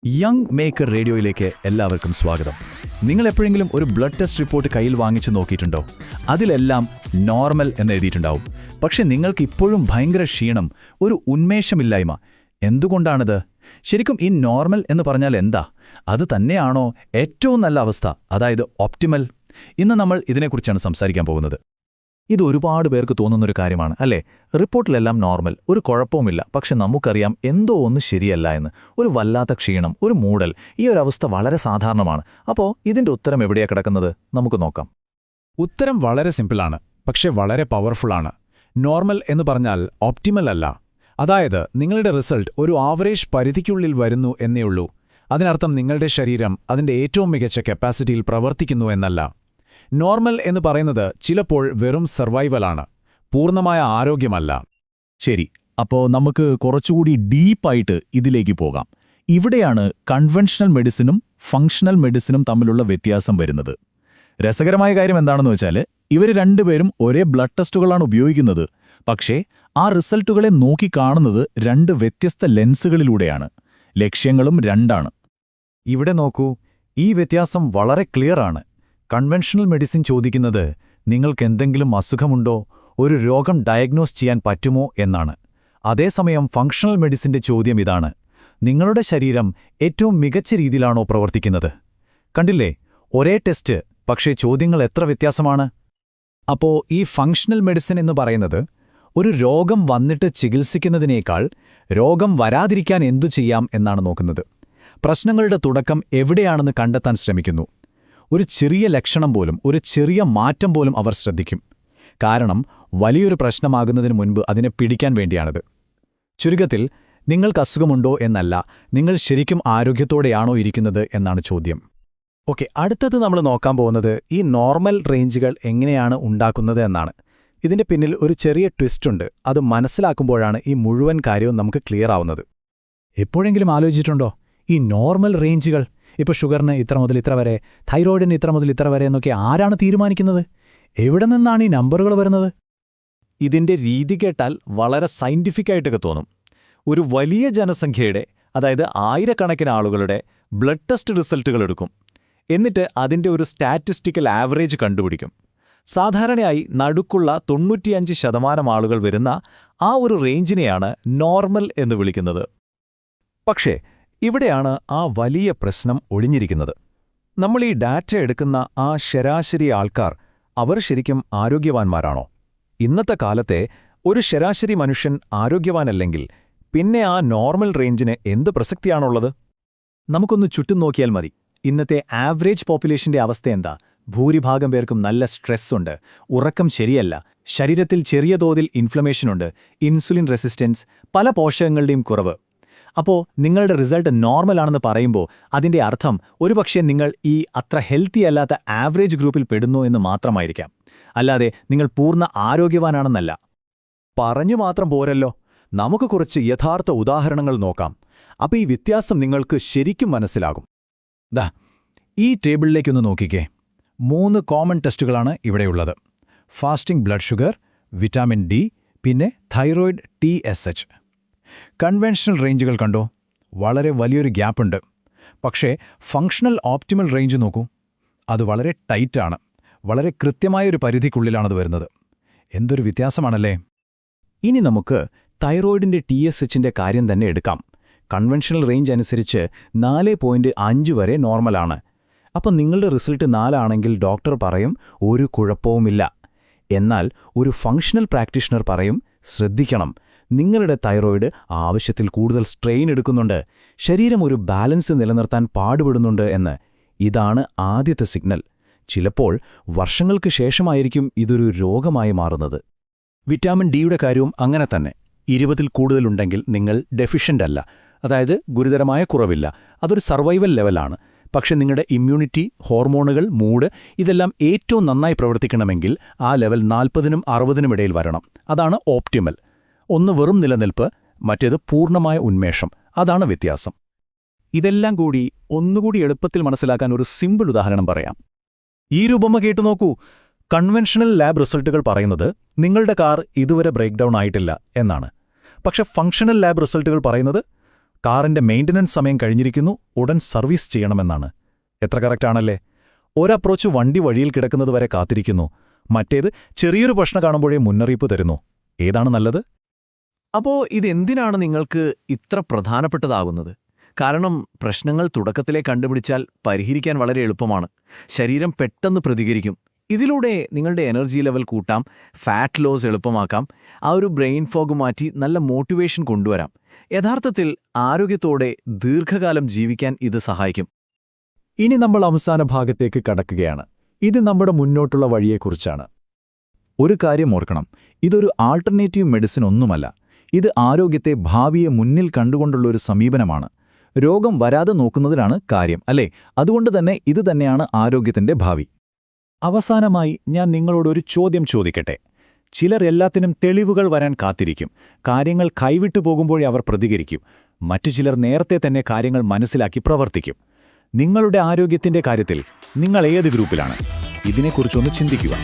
Young maker റേഡിയോയിലേക്ക് എല്ലാവർക്കും സ്വാഗതം. നിങ്ങൾ എപ്പോഴെങ്കിലും ഒരു ബ്ലഡ് ടെസ്റ്റ് റിപ്പോർട്ട് കയ്യിൽ വാങ്ങിച്ചു നോക്കിയിട്ടുണ്ടോ? അതിലെല്ലാം നോർമൽ എന്നെഴുതിയിട്ടുണ്ടാവും. പക്ഷെ നിങ്ങൾക്ക് ഇപ്പോഴും ഭയങ്കര ക്ഷീണം, ഒരു ഉന്മേഷമില്ലായ്മ. എന്തുകൊണ്ടാണിത്? ശരിക്കും ഈ നോർമൽ എന്ന് പറഞ്ഞാൽ എന്താ? അത് തന്നെയാണോ ഏറ്റവും നല്ല അവസ്ഥ, അതായത് ഓപ്റ്റിമൽ? ഇന്ന് നമ്മൾ ഇതിനെക്കുറിച്ചാണ് സംസാരിക്കാൻ പോകുന്നത്. ഇത് ഒരുപാട് പേർക്ക് തോന്നുന്നൊരു കാര്യമാണ് അല്ലേ? റിപ്പോർട്ടിലെല്ലാം നോർമൽ, ഒരു കുഴപ്പവുമില്ല. പക്ഷെ നമുക്കറിയാം എന്തോ ഒന്ന് ശരിയല്ല എന്ന്. ഒരു വല്ലാത്ത ക്ഷീണം, ഒരു മൂടൽ. ഈ ഒരു അവസ്ഥ വളരെ സാധാരണമാണ്. അപ്പോൾ ഇതിന്റെ ഉത്തരം എവിടെയാ കിടക്കുന്നത്? നമുക്ക് നോക്കാം. ഉത്തരം വളരെ സിമ്പിളാണ്, പക്ഷെ വളരെ പവർഫുള്ളാണ്. നോർമൽ എന്ന് പറഞ്ഞാൽ ഓപ്റ്റിമൽ അല്ല. അതായത് നിങ്ങളുടെ റിസൾട്ട് ഒരു ആവറേജ് പരിധിക്കുള്ളിൽ വരുന്നു എന്നേയുള്ളൂ. അതിനർത്ഥം നിങ്ങളുടെ ശരീരം അതിന്റെ ഏറ്റവും മികച്ച കപ്പാസിറ്റിയിൽ പ്രവർത്തിക്കുന്നു എന്നല്ല. നോർമൽ എന്ന് പറയുന്നത് ചിലപ്പോൾ വെറും സർവൈവലാണ്, പൂർണ്ണമായ ആരോഗ്യമല്ല. ശരി, അപ്പോൾ നമുക്ക് കുറച്ചുകൂടി ഡീപ്പായിട്ട് ഇതിലേക്ക് പോകാം. ഇവിടെയാണ് കൺവെൻഷണൽ മെഡിസിനും ഫങ്ഷണൽ മെഡിസിനും തമ്മിലുള്ള വ്യത്യാസം വരുന്നത്. രസകരമായ കാര്യം എന്താണെന്ന് വെച്ചാൽ, ഇവർ രണ്ടുപേരും ഒരേ ബ്ലഡ് ടെസ്റ്റുകളാണ് ഉപയോഗിക്കുന്നത്. പക്ഷേ ആ റിസൾട്ടുകളെ നോക്കിക്കാണുന്നത് രണ്ട് വ്യത്യസ്ത ലെൻസുകളിലൂടെയാണ്. ലക്ഷ്യങ്ങളും രണ്ടാണ്. ഇവിടെ നോക്കൂ, ഈ വ്യത്യാസം വളരെ ക്ലിയറാണ്. കൺവെൻഷണൽ മെഡിസിൻ ചോദിക്കുന്നത് നിങ്ങൾക്കെന്തെങ്കിലും അസുഖമുണ്ടോ, ഒരു രോഗം ഡയഗ്നോസ് ചെയ്യാൻ പറ്റുമോ എന്നാണ്. അതേസമയം ഫങ്ഷണൽ മെഡിസിന്റെ ചോദ്യം ഇതാണ്: നിങ്ങളുടെ ശരീരം ഏറ്റവും മികച്ച രീതിയിലാണോ പ്രവർത്തിക്കുന്നത്? കണ്ടില്ലേ, ഒരേ ടെസ്റ്റ്, പക്ഷേ ചോദ്യങ്ങൾ എത്ര വ്യത്യാസമാണ്. അപ്പോൾ ഈ ഫങ്ഷണൽ മെഡിസിൻ എന്ന് പറയുന്നത് ഒരു രോഗം വന്നിട്ട് ചികിത്സിക്കുന്നതിനേക്കാൾ രോഗം വരാതിരിക്കാൻ എന്തു ചെയ്യാം എന്നാണ് നോക്കുന്നത്. പ്രശ്നങ്ങളുടെ തുടക്കം എവിടെയാണെന്ന് കണ്ടെത്താൻ ശ്രമിക്കുന്നു. ഒരു ചെറിയ ലക്ഷണം പോലും, ഒരു ചെറിയ മാറ്റം പോലും അവർ ശ്രദ്ധിക്കും. കാരണം വലിയൊരു പ്രശ്നമാകുന്നതിന് മുൻപ് അതിനെ പിടിക്കാൻ വേണ്ടിയാണിത്. ചുരുക്കത്തിൽ, നിങ്ങൾക്ക് അസുഖമുണ്ടോ എന്നല്ല, നിങ്ങൾ ശരിക്കും ആരോഗ്യത്തോടെയാണോ ഇരിക്കുന്നത് എന്നാണ് ചോദ്യം. ഓക്കെ, അടുത്തത് നമ്മൾ നോക്കാൻ പോകുന്നത് ഈ നോർമൽ റേഞ്ചുകൾ എങ്ങനെയാണ് ഉണ്ടാക്കുന്നത് എന്നാണ്. ഇതിന്റെ പിന്നിൽ ഒരു ചെറിയ ട്വിസ്റ്റുണ്ട്. അത് മനസ്സിലാക്കുമ്പോഴാണ് ഈ മുഴുവൻ കാര്യവും നമുക്ക് ക്ലിയർ ആവുന്നത്. എപ്പോഴെങ്കിലും ആലോചിച്ചിട്ടുണ്ടോ ഈ നോർമൽ റേഞ്ചുകൾ? ഇപ്പോൾ ഷുഗറിന് ഇത്ര മുതൽ ഇത്ര വരെ, തൈറോയിഡിന് ഇത്ര മുതൽ ഇത്ര വരെ എന്നൊക്കെ ആരാണ് തീരുമാനിക്കുന്നത്? എവിടെ നിന്നാണ് ഈ നമ്പറുകൾ വരുന്നത്? ഇതിന്റെ രീതി കേട്ടാൽ വളരെ സയന്റിഫിക്കായിട്ടൊക്കെ തോന്നും. ഒരു വലിയ ജനസംഖ്യയുടെ, അതായത് ആയിരക്കണക്കിന് ആളുകളുടെ ബ്ലഡ് ടെസ്റ്റ് റിസൾട്ടുകൾ എടുക്കും. എന്നിട്ട് അതിന്റെ ഒരു സ്റ്റാറ്റിസ്റ്റിക്കൽ ആവറേജ് കണ്ടുപിടിക്കും. സാധാരണയായി നടുക്കുള്ള 95% ആളുകൾ വരുന്ന ആ ഒരു റേഞ്ചിനെയാണ് നോർമൽ എന്ന് വിളിക്കുന്നത്. പക്ഷേ ഇവിടെയാണ് ആ വലിയ പ്രശ്നം ഒളിഞ്ഞിരിക്കുന്നത്. നമ്മൾ ഈ ഡാറ്റ എടുക്കുന്ന ആ ശരാശരി ആൾക്കാർ, അവർ ശരിക്കും ആരോഗ്യവാന്മാരാണോ? ഇന്നത്തെ കാലത്തെ ഒരു ശരാശരി മനുഷ്യൻ ആരോഗ്യവാനല്ലെങ്കിൽ പിന്നെ ആ നോർമൽ റേഞ്ചിന് എന്ത് പ്രസക്തിയാണുള്ളത്? നമുക്കൊന്ന് ചുറ്റും നോക്കിയാൽ മതി. ഇന്നത്തെ ആവറേജ് പോപ്പുലേഷന്റെ അവസ്ഥ എന്താ? ഭൂരിഭാഗം പേർക്കും നല്ല സ്ട്രെസ്സുണ്ട്, ഉറക്കം ശരിയല്ല, ശരീരത്തിൽ ചെറിയ തോതിൽ ഇൻഫ്ലമേഷനുണ്ട്, ഇൻസുലിൻ റെസിസ്റ്റൻസ്, പല പോഷകങ്ങളുടെയും കുറവ്. അപ്പോൾ നിങ്ങളുടെ റിസൾട്ട് നോർമലാണെന്ന് പറയുമ്പോൾ അതിന്റെ അർത്ഥം ഒരുപക്ഷെ നിങ്ങൾ ഈ അത്ര ഹെൽത്തി അല്ലാത്ത ആവറേജ് ഗ്രൂപ്പിൽ പെടുന്നു എന്ന് മാത്രമായിരിക്കാം. അല്ലാതെ നിങ്ങൾ പൂർണ്ണ ആരോഗ്യവാനാണെന്നല്ല. പറഞ്ഞു മാത്രം പോരല്ലോ, നമുക്ക് കുറച്ച് യഥാർത്ഥ ഉദാഹരണങ്ങൾ നോക്കാം. അപ്പോൾ ഈ വ്യത്യാസം നിങ്ങൾക്ക് ശരിക്കും മനസ്സിലാകും. ദാ ഈ ടേബിളിലേക്കൊന്ന് നോക്കിക്കേ. 3 കോമൺ ടെസ്റ്റുകളാണ് ഇവിടെയുള്ളത്: fasting blood sugar, vitamin D, പിന്നെ തൈറോയിഡ് TSH. കൺവെൻഷണൽ റേഞ്ചുകൾ കണ്ടോ? വളരെ വലിയൊരു ഗ്യാപ്പുണ്ട്. പക്ഷേ ഫങ്ഷണൽ ഓപ്റ്റിമൽ റേഞ്ച് നോക്കൂ, അത് വളരെ ടൈറ്റാണ്. വളരെ കൃത്യമായൊരു പരിധിക്കുള്ളിലാണത് വരുന്നത്. എന്തൊരു വ്യത്യാസമാണല്ലേ? ഇനി നമുക്ക് തൈറോയിഡിന്റെ TSHന്റെ കാര്യം തന്നെ എടുക്കാം. കൺവെൻഷണൽ റേഞ്ച് അനുസരിച്ച് 4.5 വരെ നോർമലാണ്. അപ്പം നിങ്ങളുടെ റിസൾട്ട് 4 ആണെങ്കിൽ ഡോക്ടർ പറയും ഒരു കുഴപ്പവുമില്ല. എന്നാൽ ഒരു ഫങ്ഷണൽ പ്രാക്ടീഷണർ പറയും ശ്രദ്ധിക്കണം, നിങ്ങളുടെ തൈറോയിഡ് ആവശ്യത്തിൽ കൂടുതൽ സ്ട്രെയിൻ എടുക്കുന്നുണ്ട്, ശരീരം ഒരു ബാലൻസ് നിലനിർത്താൻ പാടുപെടുന്നുണ്ട് എന്ന്. ഇതാണ് ആദ്യത്തെ സിഗ്നൽ. ചിലപ്പോൾ വർഷങ്ങൾക്ക് ശേഷമായിരിക്കും ഇതൊരു രോഗമായി മാറുന്നത്. വിറ്റാമിൻ ഡിയുടെ കാര്യവും അങ്ങനെ തന്നെ. 20-ൽ കൂടുതലുണ്ടെങ്കിൽ നിങ്ങൾ ഡെഫിഷ്യൻ്റ് അല്ല, അതായത് ഗുരുതരമായ കുറവില്ല. അതൊരു സർവൈവൽ ലെവലാണ്. പക്ഷെ നിങ്ങളുടെ ഇമ്മ്യൂണിറ്റി, ഹോർമോണുകൾ, മൂഡ് ഇതെല്ലാം ഏറ്റവും നന്നായി പ്രവർത്തിക്കണമെങ്കിൽ ആ ലെവൽ 40-നും 60-നും ഇടയിൽ വരണം. അതാണ് ഓപ്റ്റിമൽ. ഒന്ന് വെറും നിലനിൽപ്പ്, മറ്റേത് പൂർണ്ണമായ ഉന്മേഷം. അതാണ് വ്യത്യാസം. ഇതെല്ലാം കൂടി ഒന്നുകൂടി എളുപ്പത്തിൽ മനസ്സിലാക്കാൻ ഒരു സിമ്പിൾ ഉദാഹരണം പറയാം. ഈ രൂപമ കേട്ടു നോക്കൂ. കൺവെൻഷണൽ ലാബ് റിസൾട്ടുകൾ പറയുന്നത് നിങ്ങളുടെ കാർ ഇതുവരെ ബ്രേക്ക് ഡൗൺ ആയിട്ടില്ല എന്നാണ്. പക്ഷെ ഫങ്ഷണൽ ലാബ് റിസൾട്ടുകൾ പറയുന്നത് കാറിന്റെ മെയിന്റനൻസ് സമയം കഴിഞ്ഞിരിക്കുന്നു, ഉടൻ സർവീസ് ചെയ്യണമെന്നാണ്. എത്ര കറക്റ്റാണല്ലേ? ഒരപ്രോച്ച് വണ്ടി വഴിയിൽ കിടക്കുന്നതുവരെ കാത്തിരിക്കുന്നു, മറ്റേത് ചെറിയൊരു പ്രശ്നം കാണുമ്പോഴേ മുന്നറിയിപ്പ് തരുന്നു. ഏതാണ് നല്ലത്? അപ്പോൾ ഇതെന്തിനാണ് നിങ്ങൾക്ക് ഇത്ര പ്രധാനപ്പെട്ടതാകുന്നത്? കാരണം പ്രശ്നങ്ങൾ തുടക്കത്തിലേ കണ്ടുപിടിച്ചാൽ പരിഹരിക്കാൻ വളരെ എളുപ്പമാണ്. ശരീരം പെട്ടെന്ന് പ്രതികരിക്കും. ഇതിലൂടെ നിങ്ങളുടെ എനർജി ലെവൽ കൂട്ടാം, ഫാറ്റ് ലോസ് എളുപ്പമാക്കാം, ആ ഒരു ബ്രെയിൻ ഫോഗ് മാറ്റി നല്ല മോട്ടിവേഷൻ കൊണ്ടുവരാം. യഥാർത്ഥത്തിൽ ആരോഗ്യത്തോടെ ദീർഘകാലം ജീവിക്കാൻ ഇത് സഹായിക്കും. ഇനി നമ്മൾ അവസാന ഭാഗത്തേക്ക് കടക്കുകയാണ്. ഇത് നമ്മുടെ മുന്നോട്ടുള്ള വഴിയെക്കുറിച്ചാണ്. ഒരു കാര്യം ഓർക്കണം, ഇതൊരു ആൾട്ടർനേറ്റീവ് മെഡിസിൻ ഒന്നുമല്ല. ഇത് ആരോഗ്യത്തെ, ഭാവിയെ മുന്നിൽ കണ്ടുകൊണ്ടുള്ള ഒരു സമീപനമാണ്. രോഗം വരാതെ നോക്കുന്നതിലാണ് കാര്യം, അല്ലേ? അതുകൊണ്ട് തന്നെ ഇത് തന്നെയാണ് ആരോഗ്യത്തിന്റെ ഭാവി. അവസാനമായി ഞാൻ നിങ്ങളോടൊരു ചോദ്യം ചോദിക്കട്ടെ. ചിലർ എല്ലാത്തിനും തെളിവുകൾ വരാൻ കാത്തിരിക്കും. കാര്യങ്ങൾ കൈവിട്ടു പോകുമ്പോഴേ അവർ പ്രതികരിക്കും. മറ്റു ചിലർ നേരത്തെ തന്നെ കാര്യങ്ങൾ മനസ്സിലാക്കി പ്രവർത്തിക്കും. നിങ്ങളുടെ ആരോഗ്യത്തിന്റെ കാര്യത്തിൽ നിങ്ങൾ ഏത് ഗ്രൂപ്പിലാണ്? ഇതിനെക്കുറിച്ചൊന്ന് ചിന്തിക്കുക.